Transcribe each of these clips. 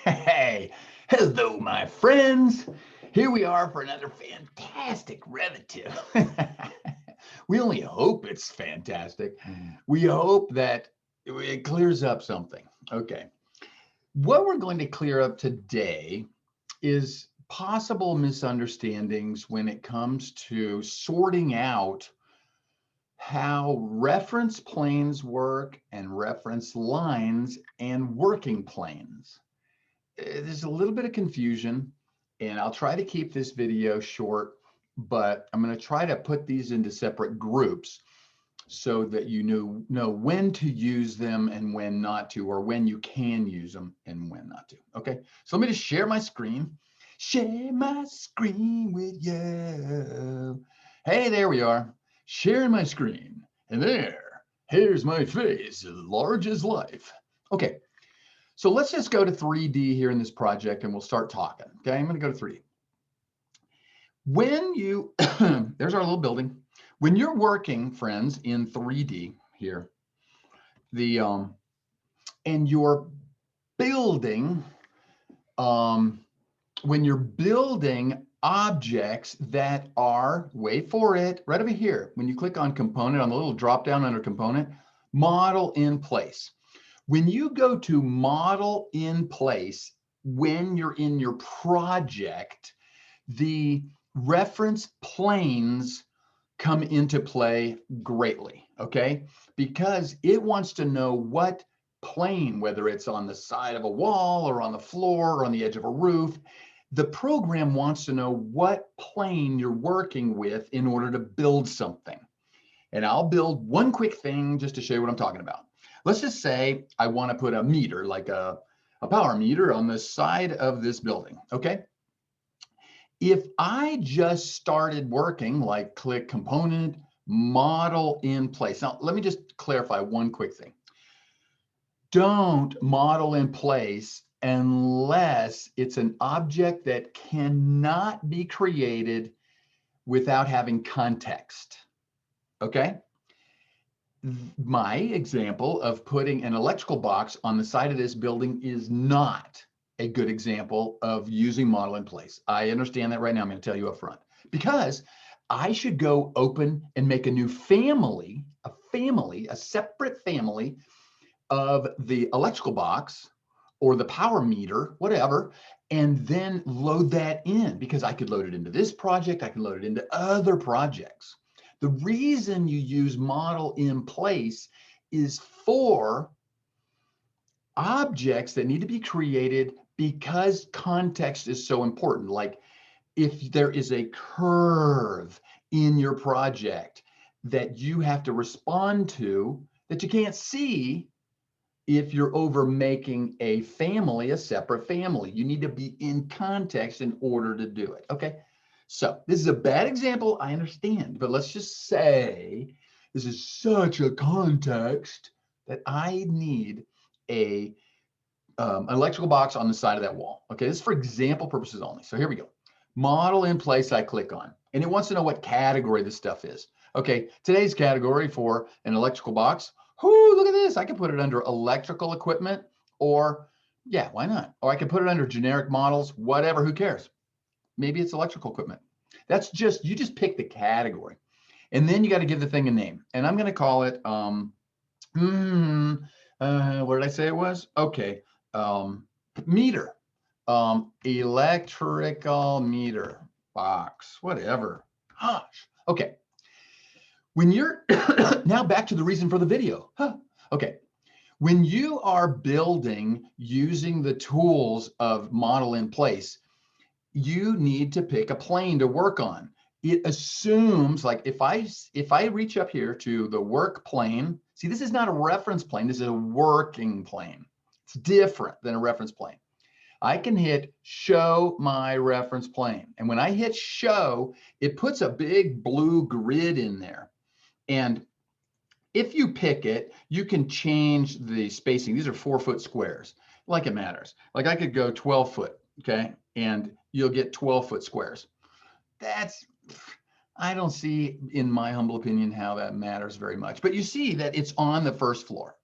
Hey, hello, my friends. Here we are for another fantastic Revit Tip. We only hope it's fantastic. We hope that it clears up something. Okay. What we're going to clear up today is possible misunderstandings when it comes to sorting out how reference planes work and reference lines and working planes. There's a little bit of confusion, and I'll try to keep this video short, but I'm going to try to put these into separate groups so that you know when to use them and when not to, or when you can use them and when not to. Okay, so let me just share my screen. Share my screen with you. Hey, there we are. Sharing my screen. And here's my face, large as life. Okay, so let's just go to 3D here in this project and we'll start talking. Okay, I'm going to go to 3D. When you, there's our little building. When you're working, friends, in 3D here, and you're building, when you're building objects that are, wait for it, right over here, when you click on component, on the little drop down under component, model in place. When you go to model in place, when you're in your project, the reference planes come into play greatly, okay? Because it wants to know what plane, whether it's on the side of a wall or on the floor or on the edge of a roof, the program wants to know what plane you're working with in order to build something. And I'll build one quick thing just to show you what I'm talking about. Let's just say I want to put a meter, like a power meter on the side of this building, okay? If I just started working, like click component, model in place. Now, let me just clarify one quick thing. Don't model in place unless it's an object that cannot be created without having context, okay? My example of putting an electrical box on the side of this building is not a good example of using model in place. I understand that right now. I'm going to tell you up front, because I should go open and make a new family, a separate family of the electrical box or the power meter, whatever, and then load that in, because I could load it into this project. I can load it into other projects. The reason you use model in place is for objects that need to be created because context is so important. Like if there is a curve in your project that you have to respond to that you can't see if you're over making a family, a separate family. You need to be in context in order to do it, okay? So this is a bad example, I understand, but let's just say this is such a context that I need a electrical box on the side of that wall. Okay, this is for example purposes only. So here we go. Model in place, I click on, and it wants to know what category this stuff is. Okay, today's category for an electrical box. Whoo, look at this. I can put it under electrical equipment, or yeah, why not? Or I can put it under generic models, whatever, who cares? Maybe it's electrical equipment. That's just, you just pick the category. And then you got to give the thing a name. And I'm going to call it, what did I say it was? Okay, meter, electrical meter box, whatever. Gosh, okay. When you're, now back to the reason for the video. Okay, when you are building using the tools of model in place, you need to pick a plane to work on. It assumes, like if I reach up here to the work plane, see, this is not a reference plane, this is a working plane. It's different than a reference plane. I can hit show my reference plane. And when I hit show, it puts a big blue grid in there. And if you pick it, you can change the spacing. These are 4-foot squares, like it matters. Like I could go 12 foot, okay? And you'll get 12-foot squares. That's, I don't see, in my humble opinion, how that matters very much. But you see that it's on the first floor.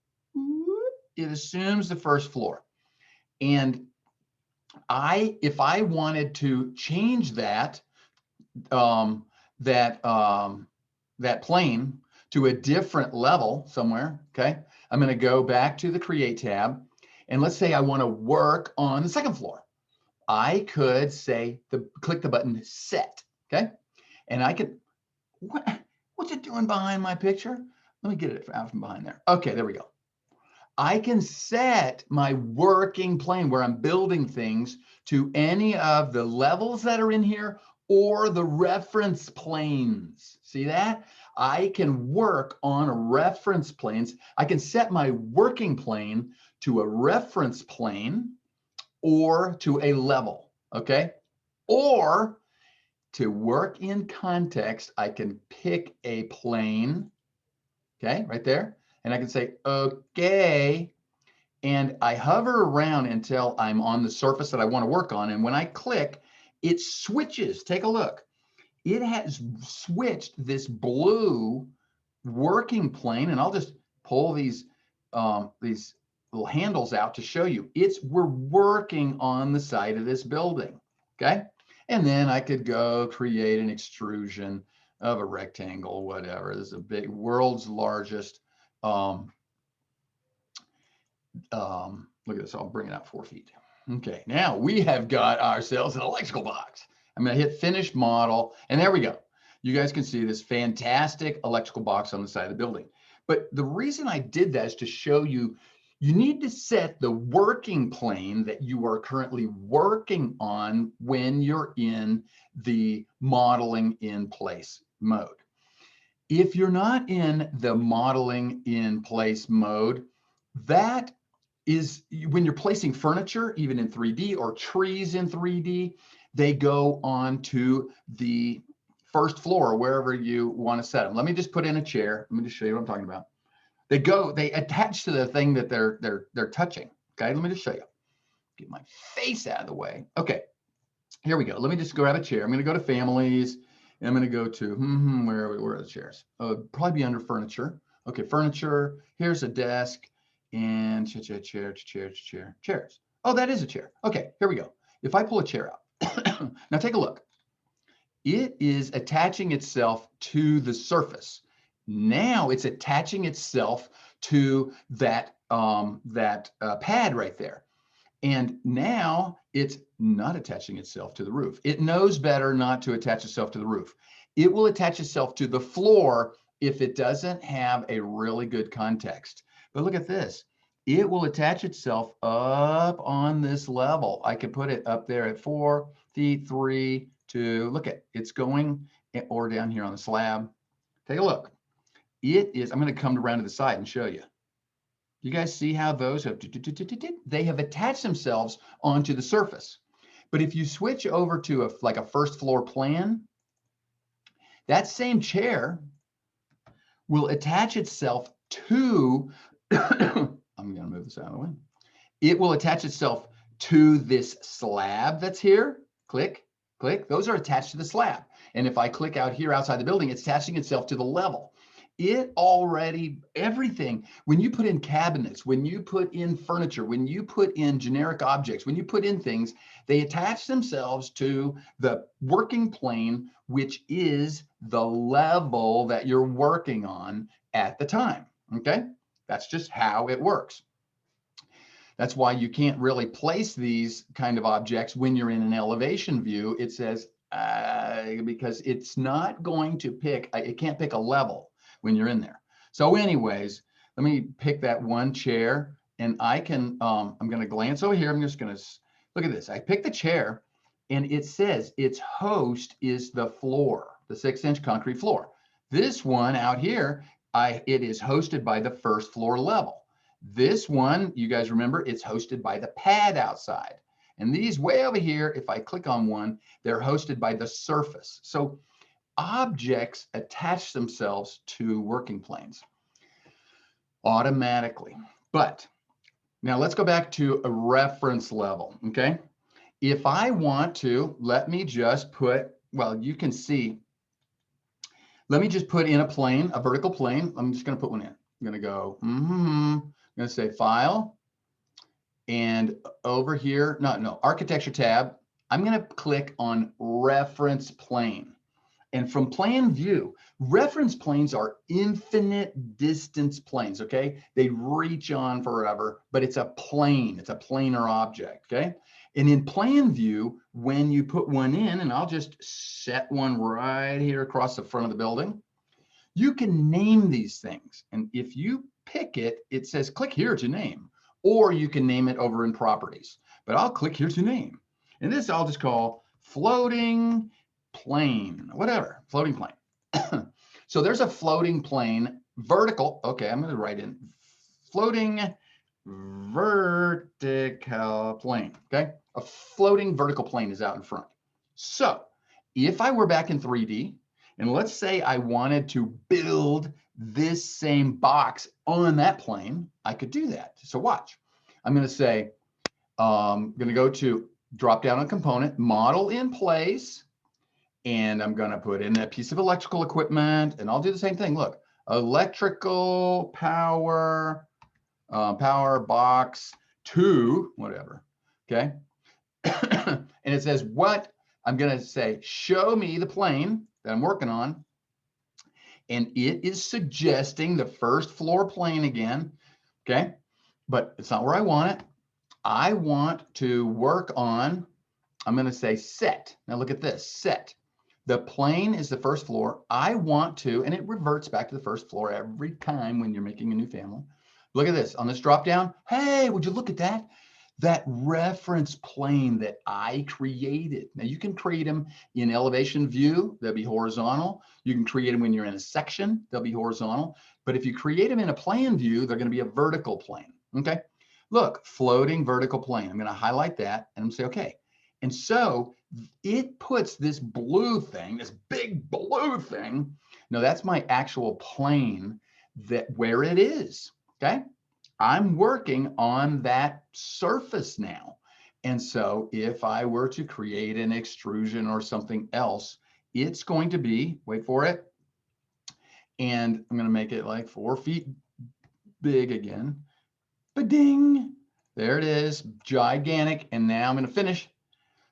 It assumes the first floor. And if I wanted to change that, um, that plane to a different level somewhere, okay, I'm going to go back to the Create tab. And let's say I want to work on the second floor. I could say, click the button Set, okay? And I could, what's it doing behind my picture? Let me get it out from behind there. Okay, there we go. I can set my working plane where I'm building things to any of the levels that are in here or the reference planes. See that? I can work on reference planes. I can set my working plane to a reference plane or to a level, okay? Or to work in context, I can pick a plane, okay, right there. And I can say, okay, and I hover around until I'm on the surface that I want to work on. And when I click, it switches. Take a look. It has switched this blue working plane, and I'll just pull these little handles out to show you. We're working on the side of this building, okay? And then I could go create an extrusion of a rectangle, whatever. This is a big, world's largest look at this, I'll bring it out 4 feet. Okay, now we have got ourselves an electrical box. I'm gonna hit finish model, and there we go. You guys can see this fantastic electrical box on the side of the building. But the reason I did that is to show you, you need to set the working plane that you are currently working on when you're in the modeling in place mode. If you're not in the modeling in place mode, that is when you're placing furniture, even in 3D, or trees in 3D, they go on to the first floor or wherever you want to set them. Let me just put in a chair. Let me just show you what I'm talking about. They attach to the thing that they're touching. Okay, let me just show you. Get my face out of the way. Okay, here we go. Let me just grab a chair. I'm going to go to families. And I'm going to go to, where are the chairs? Oh, probably be under furniture. Okay, furniture. Here's a desk. And chairs. Oh, that is a chair. Okay, here we go. If I pull a chair out, now take a look. It is attaching itself to the surface. Now it's attaching itself to that, pad right there. And now it's not attaching itself to the roof. It knows better not to attach itself to the roof. It will attach itself to the floor if it doesn't have a really good context. But look at this. It will attach itself up on this level. I could put it up there at 4 feet, 3, 2. Look at it's going, or down here on the slab. Take a look. It is, I'm going to come around to the side and show you. You guys see how those have, they have attached themselves onto the surface. But if you switch over to like a first floor plan, that same chair will attach itself to, I'm going to move this out of the way. It will attach itself to this slab that's here. Click, click. Those are attached to the slab. And if I click out here outside the building, it's attaching itself to the level. It already, everything, when you put in cabinets, when you put in furniture, when you put in generic objects, when you put in things, they attach themselves to the working plane, which is the level that you're working on at the time, okay? That's just how it works. That's why you can't really place these kind of objects when you're in an elevation view. It says, because it's not going to pick, it can't pick a level when you're in there. So anyways, let me pick that one chair, and I can, I'm going to glance over here. I'm just going to look at this. I pick the chair, and it says its host is the floor, the 6-inch concrete floor. This one out here, it is hosted by the first floor level. This one, you guys remember, it's hosted by the pad outside. And these way over here, if I click on one, they're hosted by the surface. So objects attach themselves to working planes automatically. But now let's go back to a reference level, okay? If I want to, let me just put, well, you can see, let me just put in a plane, a vertical plane. I'm just going to put one in. I'm going to go, I'm going to say File, And over here, no, architecture tab, I'm going to click on reference plane. And from plan view, reference planes are infinite distance planes, okay? They reach on forever, but it's a plane. It's a planar object, okay? And in plan view, when you put one in, and I'll just set one right here across the front of the building, you can name these things. And if you pick it, it says click here to name, or you can name it over in properties. But I'll click here to name. And this I'll just call floating plane, whatever, floating plane. So there's a floating plane, vertical. Okay, I'm going to write in floating vertical plane. Okay, a floating vertical plane is out in front. So if I were back in 3D, and let's say I wanted to build this same box on that plane, I could do that. So watch. I'm going to say, I'm going to go to drop down on component, model in place, and I'm going to put in a piece of electrical equipment, and I'll do the same thing. Look, electrical power, power box 2, whatever. Okay. And it says what? I'm going to say, show me the plane that I'm working on. And it is suggesting the first floor plane again. Okay. But it's not where I want it. I want to work on, I'm going to say set. Now look at this, set. The plane is the first floor. I want to, and it reverts back to the first floor every time when you're making a new family. Look at this on this drop down. Hey, would you look at that? That reference plane that I created. Now you can create them in elevation view, they'll be horizontal. You can create them when you're in a section, they'll be horizontal. But if you create them in a plan view, they're going to be a vertical plane. Okay. Look, floating vertical plane. I'm going to highlight that and I'm going to say, okay. And so it puts this blue thing, this big blue thing. Now that's my actual plane that where it is. Okay. I'm working on that surface now. And so if I were to create an extrusion or something else, it's going to be, wait for it. And I'm going to make it like 4 feet big again. Ba-ding. There it is, gigantic. And now I'm going to finish.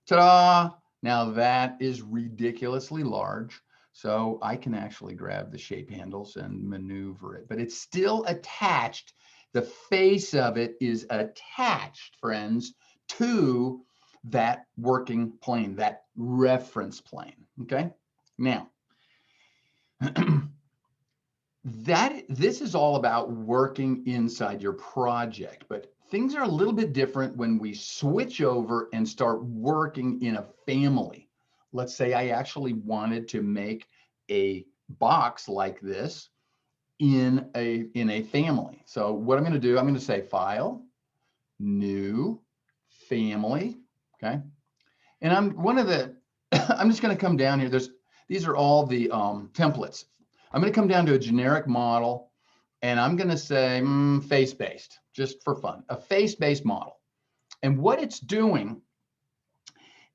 Ta-da. Now that is ridiculously large. So I can actually grab the shape handles and maneuver it, but it's still attached. The face of it is attached, friends, to that working plane, that reference plane. Okay. Now, this is all about working inside your project, but things are a little bit different when we switch over and start working in a family. Let's say I actually wanted to make a box like this in a family. So what I'm going to do, I'm going to say File, New, Family. Okay. And I'm just going to come down here. These are all the templates. I'm going to come down to a generic model and I'm going to say face-based, just for fun, a face-based model. And what it's doing,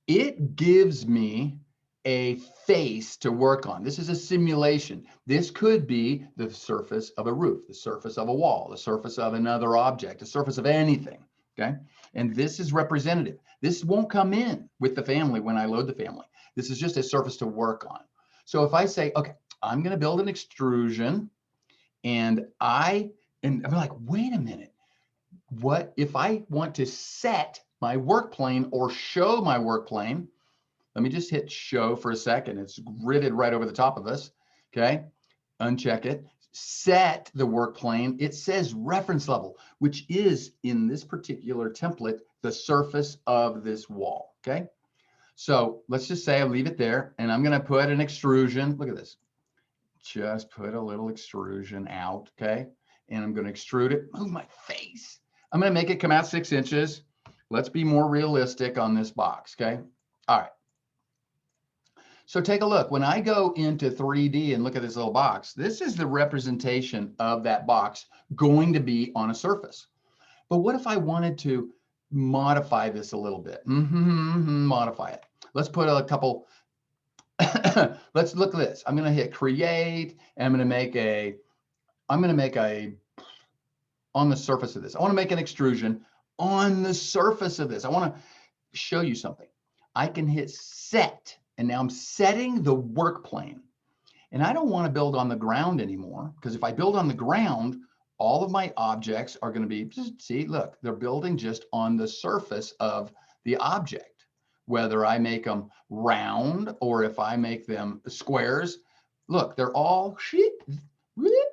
it gives me a face to work on. This is a simulation. This could be the surface of a roof, the surface of a wall, the surface of another object, the surface of anything, okay? And this is representative. This won't come in with the family when I load the family. This is just a surface to work on. So if I say, okay, I'm going to build an extrusion and I'm like, wait a minute. What if I want to set my work plane or show my work plane? Let me just hit show for a second. It's gridded right over the top of us. Okay. Uncheck it. Set the work plane. It says reference level, which is in this particular template, the surface of this wall. Okay. So let's just say I leave it there and I'm going to put an extrusion. Look at this. Just put a little extrusion out. Okay. And I'm going to extrude it. Move my face. I'm going to make it come out 6 inches. Let's be more realistic on this box. Okay. All right. So take a look. When I go into 3D and look at this little box, this is the representation of that box going to be on a surface. But what if I wanted to modify this a little bit? Modify it. Let's put a couple, let's look at this. I'm going to hit create and I'm going to make a, on the surface of this, I want to make an extrusion on the surface of this. I want to show you something. I can hit set, and now I'm setting the work plane. And I don't want to build on the ground anymore, because if I build on the ground, all of my objects are going to be, see, look, they're building just on the surface of the object. Whether I make them round or if I make them squares, look, they're all,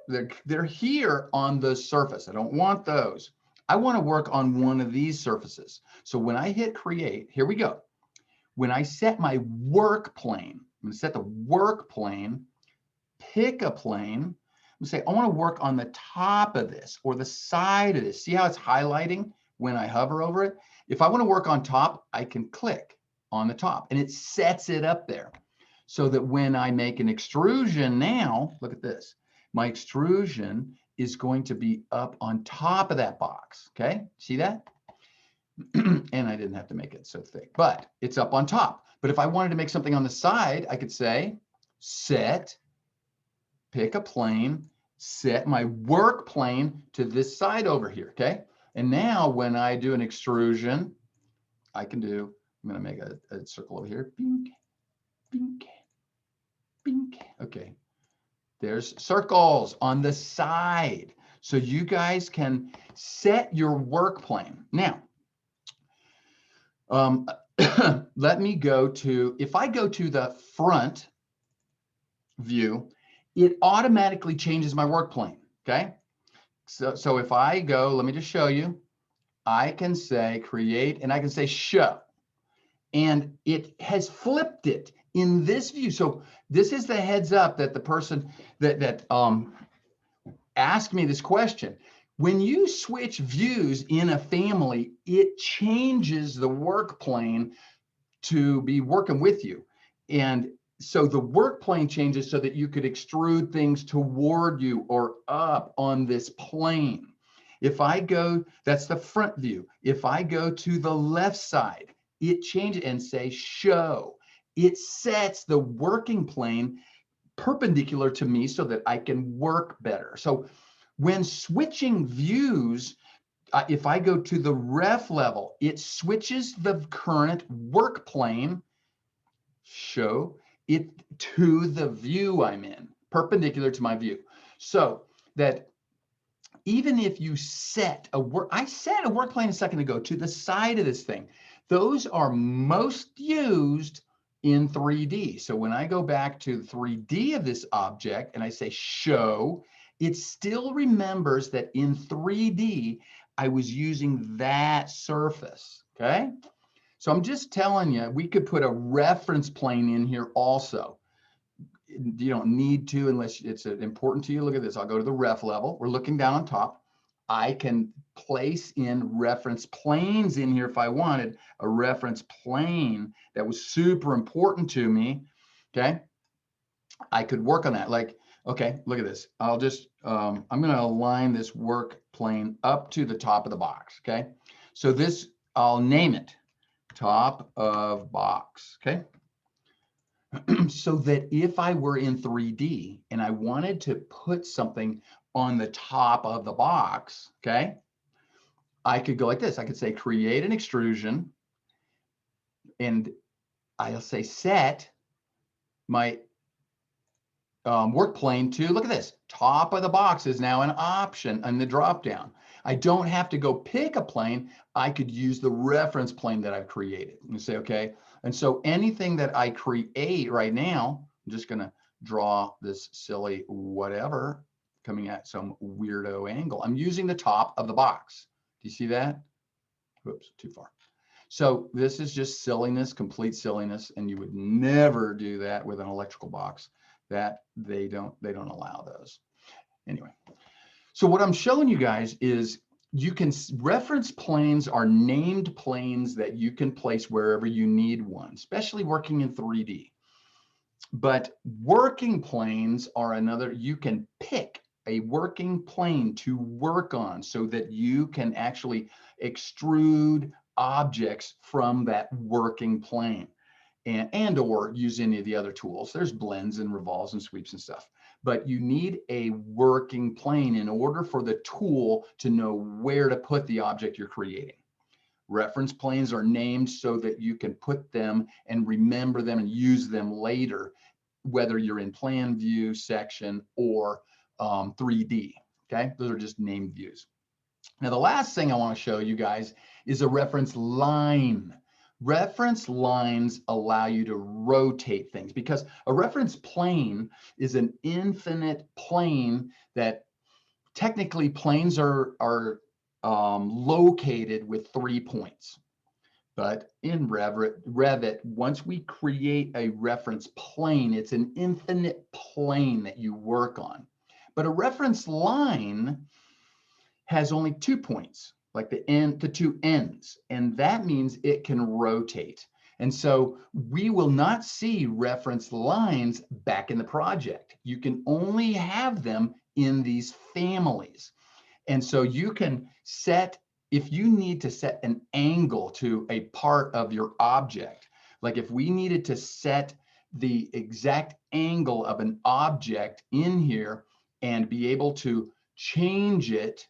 they're here on the surface. I don't want those. I want to work on one of these surfaces. So when I hit create, here we go. When I set my work plane, I'm going to set the work plane, pick a plane, and say, I want to work on the top of this or the side of this. See how it's highlighting when I hover over it? If I want to work on top, I can click on the top and it sets it up there so that when I make an extrusion now, look at this, my extrusion is going to be up on top of that box. Okay, see that? And I didn't have to make it so thick, but it's up on top. But if I wanted to make something on the side, I could say set, pick a plane, set my work plane to this side over here, okay? And now when I do an extrusion, I can do, I'm gonna make a circle over here, bink, bink, bink, okay. There's circles on the side. So you guys can set your work plane. Now, let me go to, if I go to the front view, it automatically changes my work plane, okay? So if I go, let me just show you, I can say create and I can say show. And it has flipped it in this view. So this is the heads up that the person that asked me this question. When you switch views in a family, it changes the work plane to be working with you. And so the work plane changes so that you could extrude things toward you or up on this plane. If I go, that's the front view. If I go to the left side, it changes and say show. It sets the working plane perpendicular to me so that I can work better. So when switching views, if I go to the ref level, it switches the current work plane, show it to the view I'm in, perpendicular to my view. So that even if you set a work, I set a work plane a second ago to the side of this thing. Those are most used in 3D. So when I go back to 3D of this object and I say show, it still remembers that in 3D, I was using that surface, okay? So I'm just telling you, we could put a reference plane in here also. You don't need to unless it's important to you. Look at this. I'll go to the ref level. We're looking down on top. I can place in reference planes in here if I wanted a reference plane that was super important to me. Okay. I could work on that. Like, okay, look at this. I'll just, I'm going to align this work plane up to the top of the box. Okay. So this, I'll name it top of box. Okay. So that if I were in 3D and I wanted to put something on the top of the box, okay, I could go like this. I could say create an extrusion and I'll say set my work plane to, look at this, top of the box is now an option in the drop down. I don't have to go pick a plane. I could use the reference plane that I've created and say, okay. And so anything that I create right now, I'm just going to draw this silly whatever coming at some weirdo angle. I'm using the top of the box. Do you see that? Whoops, too far. So this is just silliness, complete silliness. And you would never do that with an electrical box. That they don't allow those. Anyway, so what I'm showing you guys is you can reference planes are named planes that you can place wherever you need one, especially working in 3D. But working planes are another, you can pick a working plane to work on so that you can actually extrude objects from that working plane. And or use any of the other tools. There's blends and revolves and sweeps and stuff. But you need a working plane in order for the tool to know where to put the object you're creating. Reference planes are named so that you can put them and remember them and use them later, whether you're in plan view, section, or 3D. Okay, those are just named views. Now, the last thing I want to show you guys is a reference line. Reference lines allow you to rotate things because a reference plane is an infinite plane that technically planes are located with 3 points. But in Revit, once we create a reference plane, it's an infinite plane that you work on. But a reference line has only 2 points, like the 2 ends, and that means it can rotate. And so we will not see reference lines back in the project. You can only have them in these families. And so you can set, if you need to set an angle to a part of your object, like if we needed to set the exact angle of an object in here and be able to change it,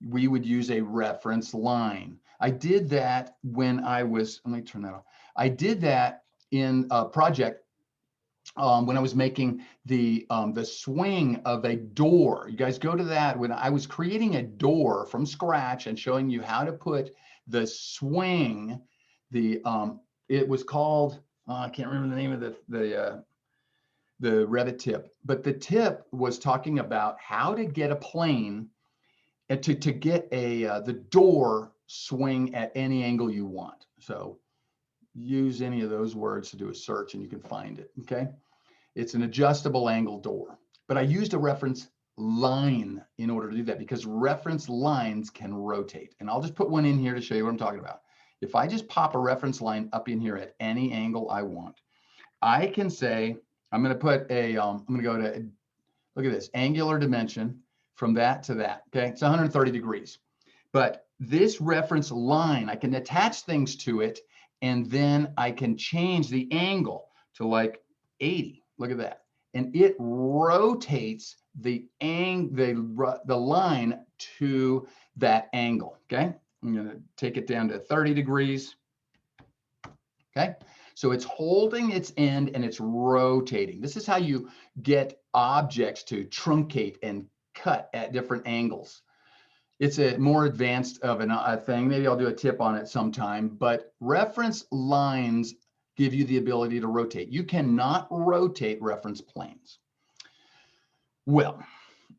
we would use a reference line. I did that when I was, let me turn that off. I did that in a project when I was making the swing of a door. You guys go to that when I was creating a door from scratch and showing you how to put the swing. It was called, I can't remember the name of the Revit tip, but the tip was talking about how to get a plane and to get the door swing at any angle you want. So use any of those words to do a search and you can find it, okay? It's an adjustable angle door, but I used a reference line in order to do that because reference lines can rotate. And I'll just put one in here to show you what I'm talking about. If I just pop a reference line up in here at any angle I want, I can say, I'm going to put a, I'm going to go to, look at this, angular dimension from that to that, okay? It's 130 degrees. But this reference line, I can attach things to it, and then I can change the angle to like 80. Look at that. And it rotates the line to that angle, okay? I'm going to take it down to 30 degrees, okay? So it's holding its end and it's rotating. This is how you get objects to truncate and cut at different angles. It's a more advanced of a thing. Maybe I'll do a tip on it sometime, but reference lines give you the ability to rotate. You cannot rotate reference planes. Well,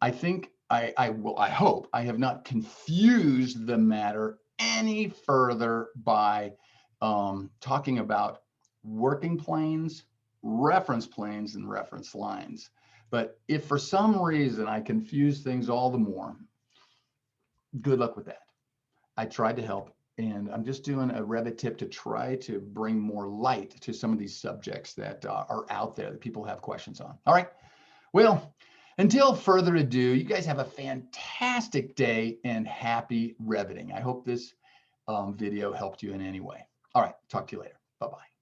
I think I hope I have not confused the matter any further by talking about working planes, reference planes, and reference lines. But if for some reason I confuse things all the more, good luck with that. I tried to help, and I'm just doing a Revit tip to try to bring more light to some of these subjects that are out there that people have questions on. All right. Well, until further ado, you guys have a fantastic day and happy Reviting. I hope this video helped you in any way. All right. Talk to you later. Bye-bye.